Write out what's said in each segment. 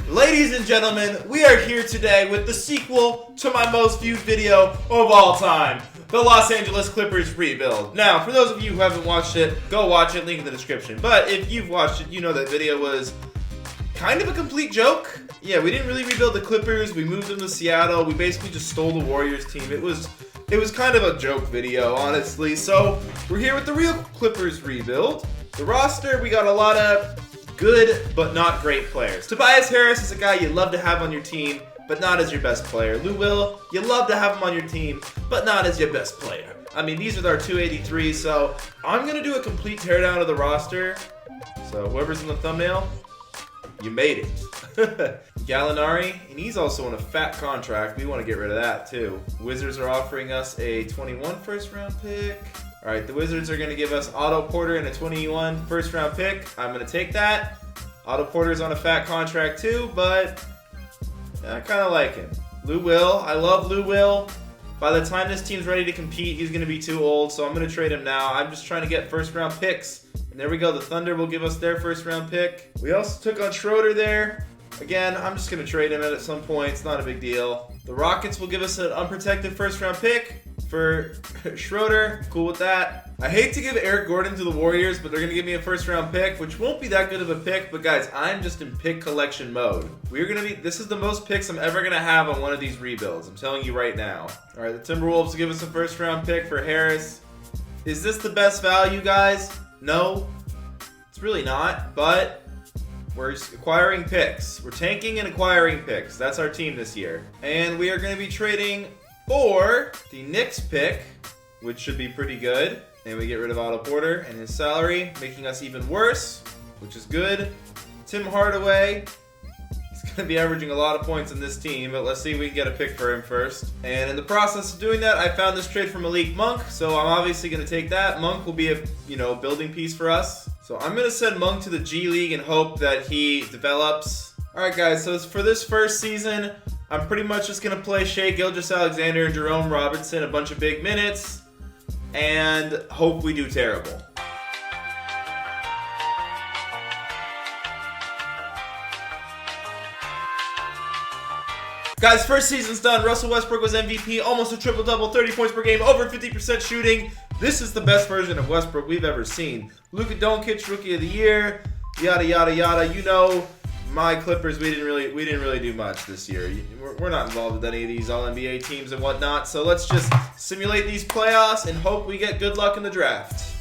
Ladies and gentlemen, we are here today with the sequel to my most viewed video of all time, the Los Angeles Clippers rebuild. Now, for those of you who haven't watched it, go watch it, link in the description. But if you've watched it, you know that video was kind of a complete joke. Yeah, we didn't really rebuild the Clippers, we moved them to Seattle, we basically just stole the Warriors team. It was kind of a joke video, honestly. So, we're here with the real Clippers rebuild. The roster, we got a lot of good but not great players. Tobias Harris is a guy you love to have on your team, but not as your best player. Lou Will, you love to have him on your team, but not as your best player. I mean, these are our 283, so I'm going to do a complete teardown of the roster. So whoever's in the thumbnail, you made it. Gallinari, and he's also on a fat contract. We want to get rid of that too. Wizards are offering us a 21 first round pick. All right, the Wizards are going to give us Otto Porter and a 21 first round pick. I'm going to take that. Otto Porter's on a fat contract too, but I kind of like him. Lou Will, I love Lou Will. By the time this team's ready to compete, he's going to be too old, so I'm going to trade him now. I'm just trying to get first round picks. And there we go, the Thunder will give us their first round pick. We also took on Schroeder there. Again, I'm just going to trade him at some point. It's not a big deal. The Rockets will give us an unprotected first round pick for Schroeder. Cool with that. I hate to give Eric Gordon to the Warriors, but they're going to give me a first round pick, which won't be that good of a pick. But guys, I'm just in pick collection mode. This is the most picks I'm ever going to have on one of these rebuilds. I'm telling you right now. All right, the Timberwolves will give us a first round pick for Harris. Is this the best value, guys? No, it's really not, but we're acquiring picks. We're tanking and acquiring picks. That's our team this year. And we are going to be trading for the Knicks pick, which should be pretty good. And we get rid of Otto Porter and his salary, making us even worse, which is good. Tim Hardaway, he's going to be averaging a lot of points in this team, but let's see if we can get a pick for him first. And in the process of doing that, I found this trade for Malik Monk, so I'm obviously going to take that. Monk will be a building piece for us. So I'm going to send Monk to the G League and hope that he develops. Alright guys, so for this first season, I'm pretty much just going to play Shai Gilgeous-Alexander and Jerome Robinson a bunch of big minutes and hope we do terrible. Guys, first season's done. Russell Westbrook was MVP, almost a triple-double, 30 points per game, over 50% shooting. This is the best version of Westbrook we've ever seen. Luka Doncic, Rookie of the Year, yada yada yada. You know, my Clippers, we didn't really do much this year. We're not involved with any of these All-NBA teams and whatnot. So let's just simulate these playoffs and hope we get good luck in the draft.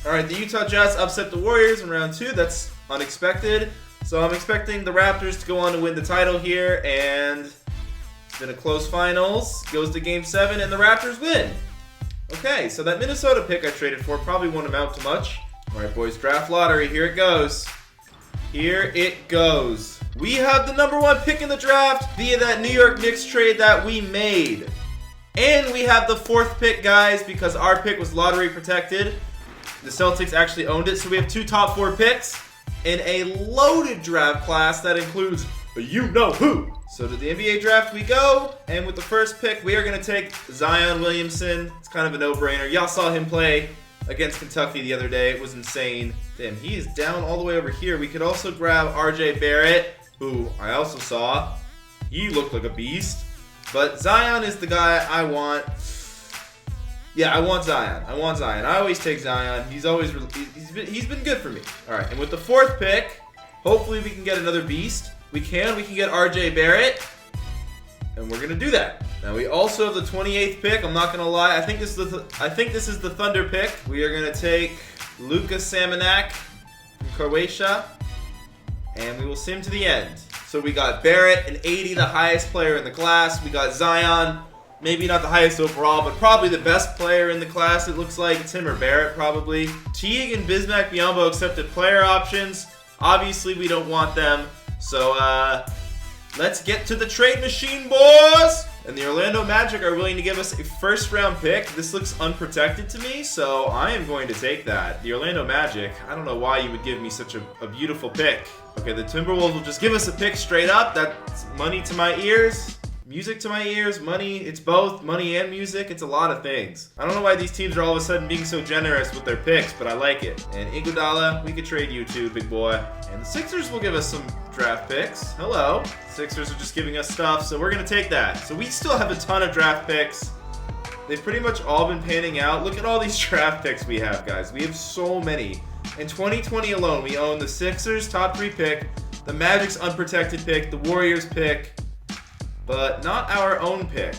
Alright, the Utah Jazz upset the Warriors in round 2. That's unexpected. So I'm expecting the Raptors to go on to win the title here, and it's been a close finals. Goes to game 7, and the Raptors win. Okay, so that Minnesota pick I traded for probably won't amount to much. Alright, boys, draft lottery. Here it goes. Here it goes. We have the number 1 pick in the draft via that New York Knicks trade that we made. And we have the 4th pick, guys, because our pick was lottery protected. The Celtics actually owned it, so we have 2 top 4 picks in a loaded draft class that includes you-know-who. So to the NBA draft we go, and with the first pick, we are going to take Zion Williamson. It's kind of a no-brainer. Y'all saw him play against Kentucky the other day. It was insane. Damn, he is down all the way over here. We could also grab RJ Barrett, who I also saw. He looked like a beast. But Zion is the guy I want. Yeah, I want Zion. I always take Zion. He's been good for me. All right, and with the 4th pick, hopefully we can get another beast. We can get RJ Barrett, and we're gonna do that. Now we also have the 28th pick. I'm not gonna lie. I think this is the Thunder pick. We are gonna take Luka Samaniak from Croatia, and we will sim to the end. So we got Barrett, an 80, the highest player in the class. We got Zion. Maybe not the highest overall, but probably the best player in the class, it looks like. Tim or Barrett, probably. Teague and Bismack Biyombo accepted player options. Obviously, we don't want them. So, let's get to the trade machine, boys! And the Orlando Magic are willing to give us a first-round pick. This looks unprotected to me, so I am going to take that. The Orlando Magic, I don't know why you would give me such a beautiful pick. Okay, the Timberwolves will just give us a pick straight up. That's money to my ears. music to my ears, money. It's both money and music. It's a lot of things. I don't know why these teams are all of a sudden being so generous with their picks, but I like it. And Iguodala, we could trade you too, big boy. And the Sixers will give us some draft picks. Hello. Sixers are just giving us stuff, so we're going to take that. So we still have a ton of draft picks. They've pretty much all been panning out. Look at all these draft picks we have, guys. We have so many. In 2020 alone, we own the Sixers' top 3 pick, the Magic's unprotected pick, the Warriors' pick, but not our own pick.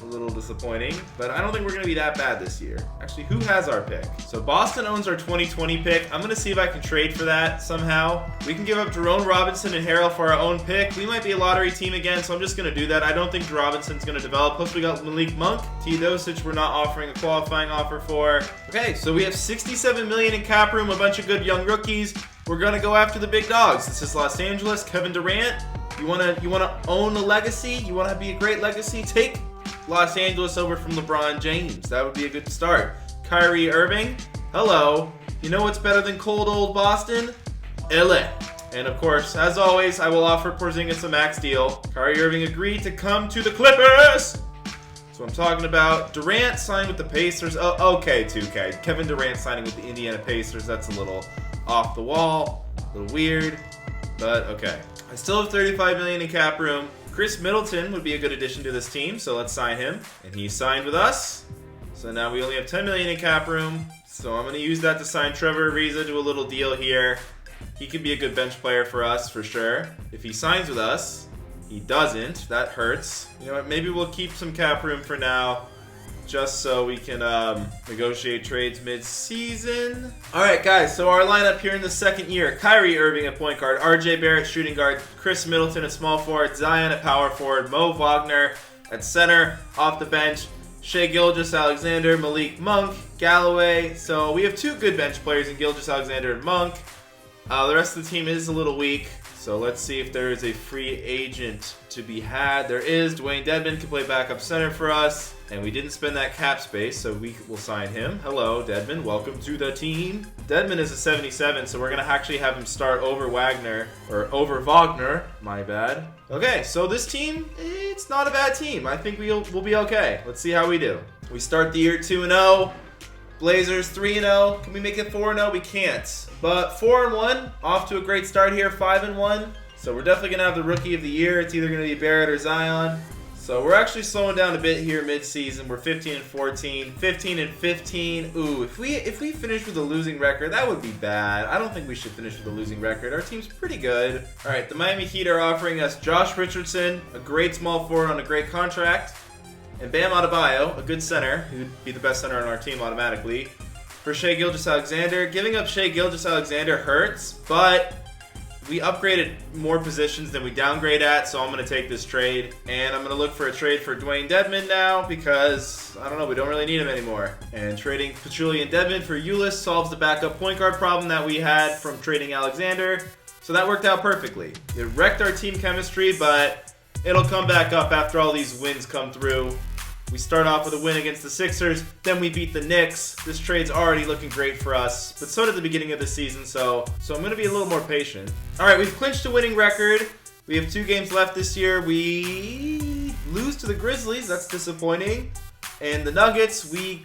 A little disappointing, but I don't think we're going to be that bad this year. Actually, who has our pick? So Boston owns our 2020 pick. I'm going to see if I can trade for that somehow. We can give up Jerome Robinson and Harrell for our own pick. We might be a lottery team again, so I'm just going to do that. I don't think Robinson's going to develop. Plus, we got Malik Monk, Teardown, we're not offering a qualifying offer for. Okay, so we have $67 million in cap room, a bunch of good young rookies. We're going to go after the big dogs. This is Los Angeles. Kevin Durant, you wanna own a legacy? You want to be a great legacy? Take Los Angeles over from LeBron James. That would be a good start. Kyrie Irving, hello. You know what's better than cold old Boston? LA. And of course, as always, I will offer Porzingis a max deal. Kyrie Irving agreed to come to the Clippers. So I'm talking about Durant signed with the Pacers. Oh, okay, 2K. Kevin Durant signing with the Indiana Pacers. That's a little off the wall, a little weird, but okay. I still have $35 million in cap room. Chris Middleton would be a good addition to this team, so let's sign him. And he signed with us. So now we only have $10 million in cap room. So I'm going to use that to sign Trevor Ariza, do a little deal here. He could be a good bench player for us, for sure. If he signs with us, he doesn't. That hurts. You know what? Maybe we'll keep some cap room for now, just so we can negotiate trades mid-season. All right, guys, so our lineup here in the second year: Kyrie Irving at point guard, RJ Barrett shooting guard, Chris Middleton at small forward, Zion at power forward, Mo Wagner at center, off the bench, Shai Gilgeous-Alexander, Malik Monk, Galloway. So we have 2 good bench players in Gilgeous-Alexander and Monk. The rest of the team is a little weak. So let's see if there is a free agent to be had. There is. Dwayne Dedmon can play backup center for us. And we didn't spend that cap space, so we will sign him. Hello, Dedmon. Welcome to the team. Dedmon is a 77, so we're going to actually have him start over Wagner. My bad. Okay, so this team, it's not a bad team. I think we'll be okay. Let's see how we do. We start the year 2-0. Blazers 3-0. Can we make it 4-0? We can't. But 4-1, off to a great start here. 5-1. So we're definitely gonna have the rookie of the year. It's either gonna be Barrett or Zion. So we're actually slowing down a bit here mid-season. We're 15-14, 15-15. Ooh, if we finish with a losing record, that would be bad. I don't think we should finish with a losing record. Our team's pretty good. All right, the Miami Heat are offering us Josh Richardson, a great small forward on a great contract, and Bam Adebayo, a good center, who'd be the best center on our team automatically, for Shai Gilgeous-Alexander. Giving up Shai Gilgeous-Alexander hurts, but we upgraded more positions than we downgrade at, so I'm going to take this trade. And I'm going to look for a trade for Dwayne Dedmon now because, I don't know, we don't really need him anymore. And trading Pachulia and Dedmon for Ulis solves the backup point guard problem that we had from trading Alexander. So that worked out perfectly. It wrecked our team chemistry, but it'll come back up after all these wins come through. We start off with a win against the Sixers, then we beat the Knicks. This trade's already looking great for us, but so did the beginning of the season, so I'm going to be a little more patient. All right, we've clinched a winning record. We have 2 games left this year. We lose to the Grizzlies. That's disappointing. And the Nuggets, we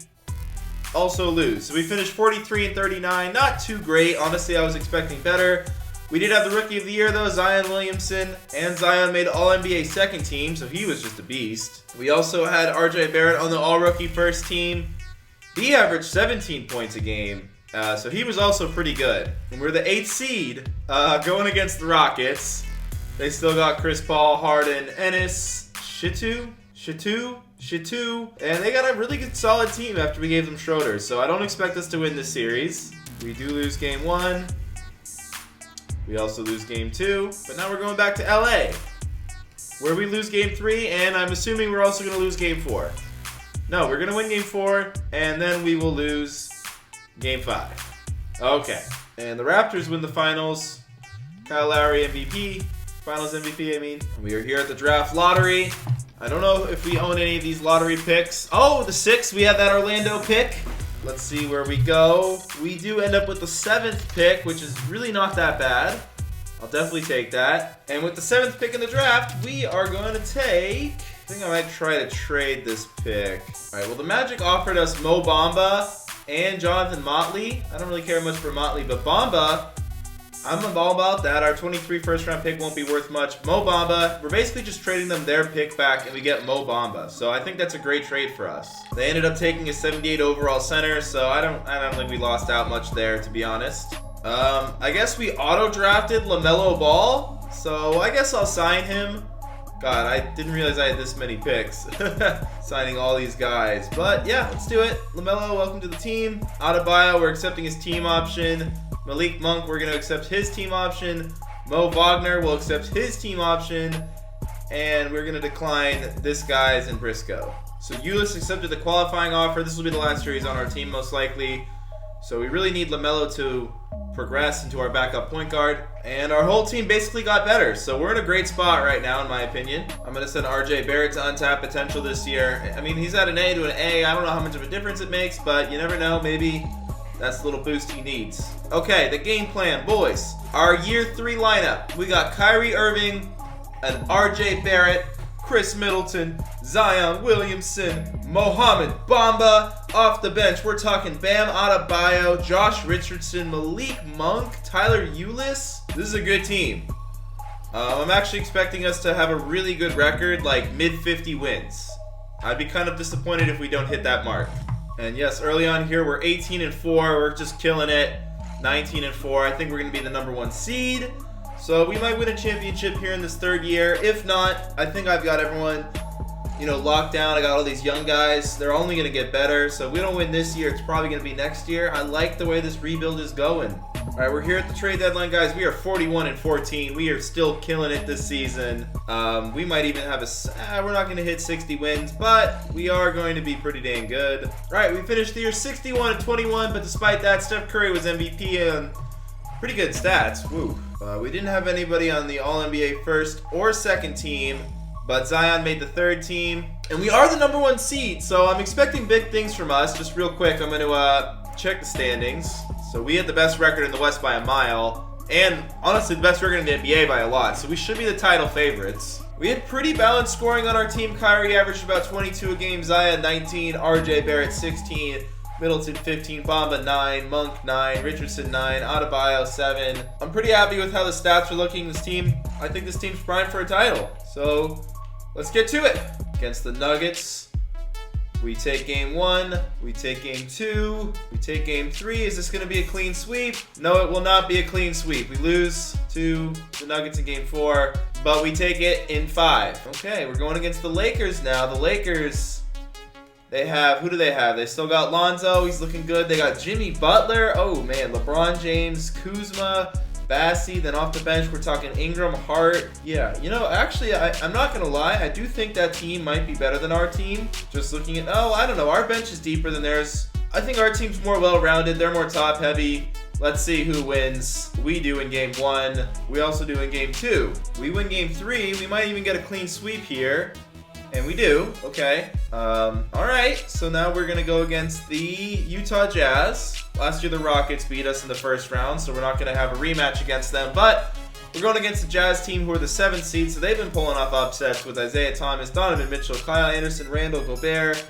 also lose. So we finished 43-39. Not too great. Honestly, I was expecting better. We did have the Rookie of the Year, though, Zion Williamson, and Zion made All-NBA second team, so he was just a beast. We also had RJ Barrett on the All-Rookie first team. He averaged 17 points a game, so he was also pretty good. And we're the 8th seed going against the Rockets. They still got Chris Paul, Harden, Ennis, Shitu, and they got a really good solid team after we gave them Schroeder, so I don't expect us to win this series. We do lose game 1. We also lose game 2, but now we're going back to LA, where we lose game 3, and I'm assuming we're also going to lose game 4. No, we're going to win game 4, and then we will lose game 5. Okay, and the Raptors win the finals. Kyle Lowry MVP, finals MVP, I mean. We are here at the draft lottery. I don't know if we own any of these lottery picks. Oh, the 6th, we have that Orlando pick. Let's see where we go. We do end up with the 7th pick, which is really not that bad. I'll definitely take that. And with the 7th pick in the draft, we are going to take... I think I might try to trade this pick. All right, well, the Magic offered us Mo Bamba and Jonathan Motley. I don't really care much for Motley, but Bamba, I'm all about that. Our 23 first-round pick won't be worth much. Mo Bamba, we're basically just trading them their pick back, and we get Mo Bamba. So I think that's a great trade for us. They ended up taking a 78 overall center, so I don't think we lost out much there, to be honest. I guess we auto-drafted LaMelo Ball, so I guess I'll sign him. God, I didn't realize I had this many picks. Signing all these guys. But yeah, let's do it. LaMelo, welcome to the team. Adebayo, we're accepting his team option. Malik Monk, we're going to accept his team option. Mo Wagner will accept his team option. And we're going to decline this guy's in Briscoe. So Ulyss accepted the qualifying offer. This will be the last year he's on our team, most likely. So we really need LaMelo to progress into our backup point guard. And our whole team basically got better. So we're in a great spot right now, in my opinion. I'm going to send RJ Barrett to untapped potential this year. I mean, he's at an A to an A. I don't know how much of a difference it makes, but you never know. Maybe that's the little boost he needs. Okay, the game plan, boys. Our year 3 lineup. We got Kyrie Irving and RJ Barrett, Chris Middleton, Zion Williamson, Mohamed Bamba. Off the bench, we're talking Bam Adebayo, Josh Richardson, Malik Monk, Tyler Ulyss. This is a good team. I'm actually expecting us to have a really good record, like mid-50 wins. I'd be kind of disappointed if we don't hit that mark. And yes, early on here, we're 18-4. We're just killing it. 19-4. I think we're going to be the #1 seed. So we might win a championship here in this 3rd year. If not, I think I've got everyone, locked down. I got all these young guys. They're only going to get better. So if we don't win this year, it's probably going to be next year. I like the way this rebuild is going. All right, we're here at the trade deadline, guys. We are 41-14. We are still killing it this season. We might even have we're not going to hit 60 wins, but we are going to be pretty dang good. All right, we finished the year 61-21, but despite that, Steph Curry was MVP and pretty good stats. Woo. We didn't have anybody on the All-NBA first or second team, but Zion made the 3rd team. And we are the #1 seed, so I'm expecting big things from us. Just real quick, I'm going to check the standings. So we had the best record in the West by a mile, and honestly the best record in the NBA by a lot, so we should be the title favorites. We had pretty balanced scoring on our team. Kyrie averaged about 22 a game, Zion 19, RJ Barrett 16, Middleton 15, Bamba 9, Monk 9, Richardson 9, Adebayo 7. I'm pretty happy with how the stats are looking. This team, I think this team's primed for a title. So let's get to it. Against the Nuggets, we take game 1, we take game 2, we take game 3. Is this going to be a clean sweep? No, it will not be a clean sweep. We lose to the Nuggets in game 4, but we take it in 5. Okay, we're going against the Lakers now. The Lakers, who do they have? They still got Lonzo. He's looking good. They got Jimmy Butler. Oh, man. LeBron James, Kuzma, Bassie. Then off the bench, we're talking Ingram, Hart. Yeah, actually, I'm not going to lie. I do think that team might be better than our team. Just looking at, I don't know. Our bench is deeper than theirs. I think our team's more well-rounded. They're more top-heavy. Let's see who wins. We do in game 1. We also do in game 2. We win game 3. We might even get a clean sweep here. And we do. Okay. All right. So now we're going to go against the Utah Jazz. Last year the Rockets beat us in the 1st round, so we're not going to have a rematch against them. But we're going against the Jazz team, who are the 7th seed, so they've been pulling off upsets with Isaiah Thomas, Donovan Mitchell, Kyle Anderson, Randall Gobert.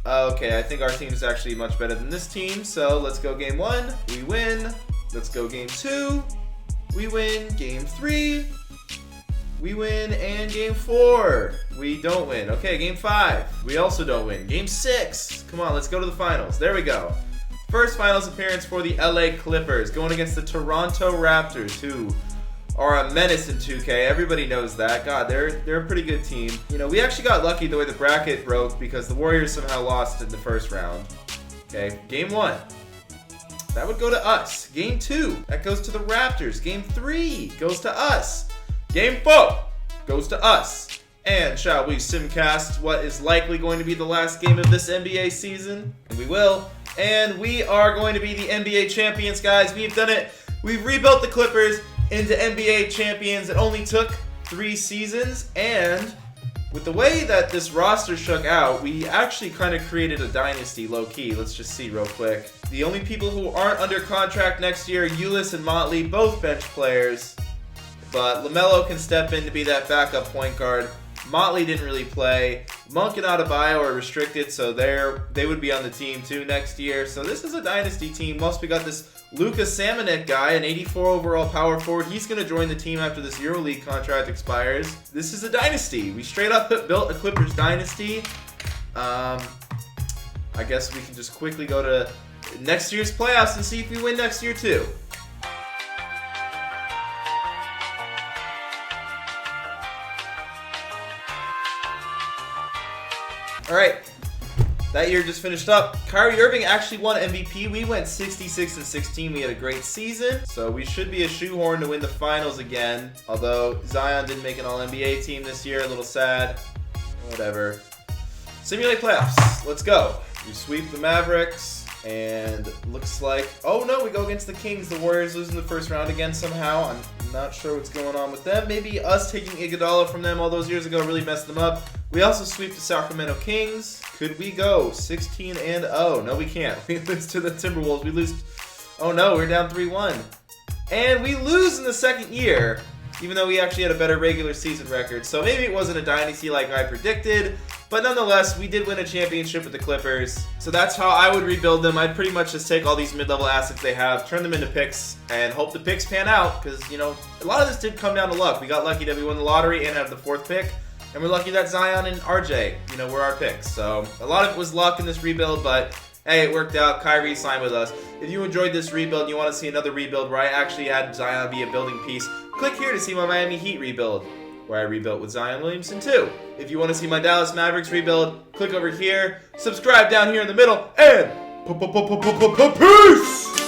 Okay, I think our team is actually much better than this team. So let's go game 1. We win. Let's go game 2. We win. Game 3. We win. And game 4. We don't win. Okay, game 5. We also don't win. Game 6. Come on, let's go to the finals. There we go. First finals appearance for the LA Clippers, going against the Toronto Raptors, who are a menace in 2K. Everybody knows that. God, they're a pretty good team. We actually got lucky the way the bracket broke because the Warriors somehow lost in the 1st round. Okay, game 1. That would go to us. Game 2, that goes to the Raptors. Game 3 goes to us. Game 4 goes to us. And shall we simcast what is likely going to be the last game of this NBA season? And we will. And we are going to be the NBA champions, guys. We've done it. We've rebuilt the Clippers into NBA champions. It only took 3 seasons. And with the way that this roster shook out, we actually kind of created a dynasty low-key. Let's just see real quick. The only people who aren't under contract next year, Ulyss and Motley, both bench players. but LaMelo can step in to be that backup point guard. Motley didn't really play. Monk and Adebayo are restricted, so they would be on the team too next year. So this is a dynasty team. Plus, we got this Luka Samanic guy, an 84 overall power forward. He's going to join the team after this EuroLeague contract expires. This is a dynasty. We straight up built a Clippers dynasty. I guess we can just quickly go to next year's playoffs and see if we win next year too. All right, that year just finished up. Kyrie Irving actually won MVP. We went 66-16. We had a great season, so we should be a shoehorn to win the finals again. Although Zion didn't make an All-NBA team this year, a little sad. Whatever. Simulate playoffs. Let's go. We sweep the Mavericks, and looks like, oh no, we go against the Kings. The Warriors lose in the first round again somehow. I'm not sure what's going on with them. Maybe us taking Iguodala from them all those years ago really messed them up. We also sweep the Sacramento Kings. Could we go 16-0? No, we can't. We lose to the Timberwolves. We lose. Oh no, we're down 3-1. And we lose in the second year, even though we actually had a better regular season record. So maybe it wasn't a dynasty like I predicted. But nonetheless, we did win a championship with the Clippers. So that's how I would rebuild them. I'd pretty much just take all these mid-level assets they have, turn them into picks, and hope the picks pan out. Because, you know, a lot of this did come down to luck. We got lucky that we won the lottery and have the 4th pick. And we're lucky that Zion and RJ, you know, were our picks. So a lot of it was luck in this rebuild, but hey, it worked out. Kyrie signed with us. If you enjoyed this rebuild and you want to see another rebuild where I actually had Zion be a building piece, click here to see my Miami Heat rebuild, where I rebuilt with Zion Williamson too. If you want to see my Dallas Mavericks rebuild, click over here, subscribe down here in the middle, and peace!